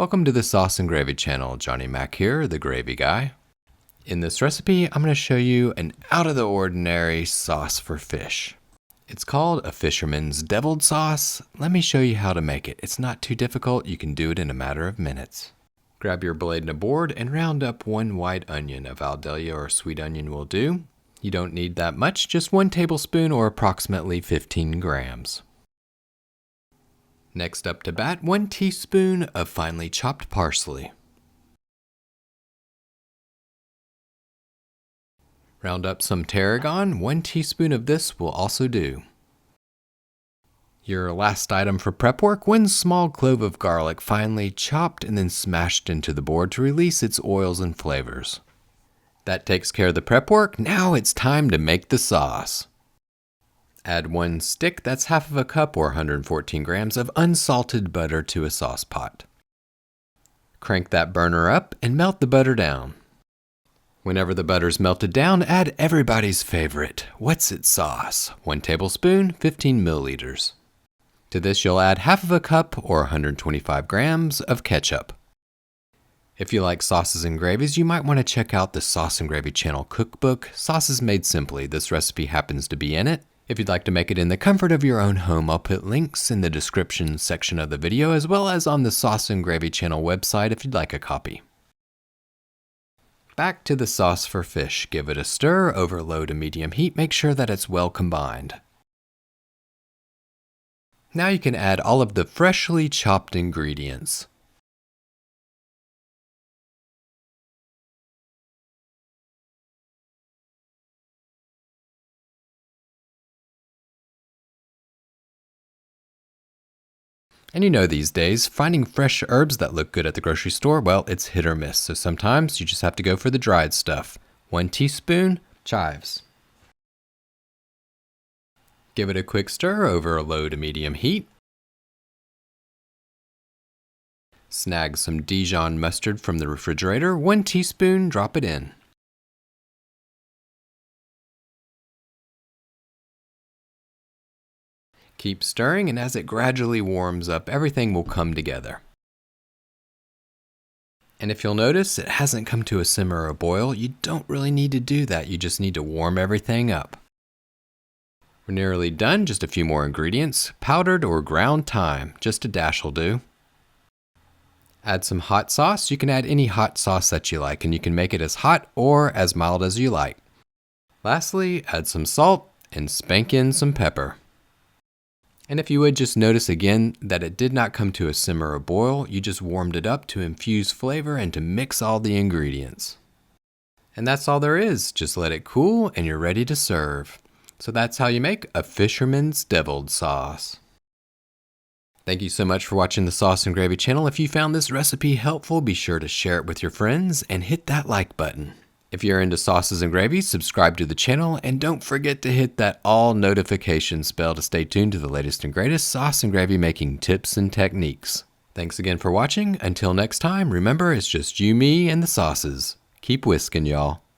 Welcome to the Sauce and Gravy channel. Johnny Mac here, the gravy guy. In this recipe, I'm going to show you an out-of-the-ordinary sauce for fish. It's called a Fisherman's deviled sauce. Let me show you how to make it. It's not too difficult. You can do it in a matter of minutes. Grab your blade and a board and round up 1 white onion. A Valdelia or sweet onion will do. You don't need that much, just 1 tablespoon or approximately 15 grams. Next up to bat, 1 teaspoon of finely chopped parsley. Round up some tarragon. 1 teaspoon of this will also do. Your last item for prep work, 1 small clove of garlic finely chopped and then smashed into the board to release its oils and flavors. That takes care of the prep work. Now it's time to make the sauce. Add 1 stick, that's half of a cup or 114 grams of unsalted butter to a sauce pot. Crank that burner up and melt the butter down. Whenever the butter's melted down, add everybody's favorite, what's it sauce, 1 tablespoon, 15 milliliters. To this you'll add half of a cup or 125 grams of ketchup. If you like sauces and gravies, you might want to check out the Sauce and Gravy channel cookbook, Sauces Made Simply. This recipe happens to be in it. If you'd like to make it in the comfort of your own home, I'll put links in the description section of the video as well as on the Sauce and Gravy channel website if you'd like a copy. Back to the sauce for fish. Give it a stir over low to medium heat. Make sure that it's well combined. Now you can add all of the freshly chopped ingredients. And you know these days, finding fresh herbs that look good at the grocery store, well, it's hit or miss. So sometimes you just have to go for the dried stuff. 1 teaspoon chives. Give it a quick stir over a low to medium heat. Snag some Dijon mustard from the refrigerator. 1 teaspoon, drop it in. Keep stirring, and as it gradually warms up, everything will come together. And if you'll notice, it hasn't come to a simmer or boil. You don't really need to do that. You just need to warm everything up. We're nearly done. Just a few more ingredients. Powdered or ground thyme. Just a dash will do. Add some hot sauce. You can add any hot sauce that you like, and you can make it as hot or as mild as you like. Lastly, add some salt and spank in some pepper. And if you would just notice again that it did not come to a simmer or boil, you just warmed it up to infuse flavor and to mix all the ingredients. And that's all there is. Just let it cool and you're ready to serve. So that's how you make a Fisherman's deviled sauce. Thank you so much for watching the Sauce and Gravy channel. If you found this recipe helpful, be sure to share it with your friends and hit that like button. If you're into sauces and gravies, subscribe to the channel and don't forget to hit that all notifications bell to stay tuned to the latest and greatest sauce and gravy making tips and techniques. Thanks again for watching. Until next time, remember it's just you, me, and the sauces. Keep whisking, y'all.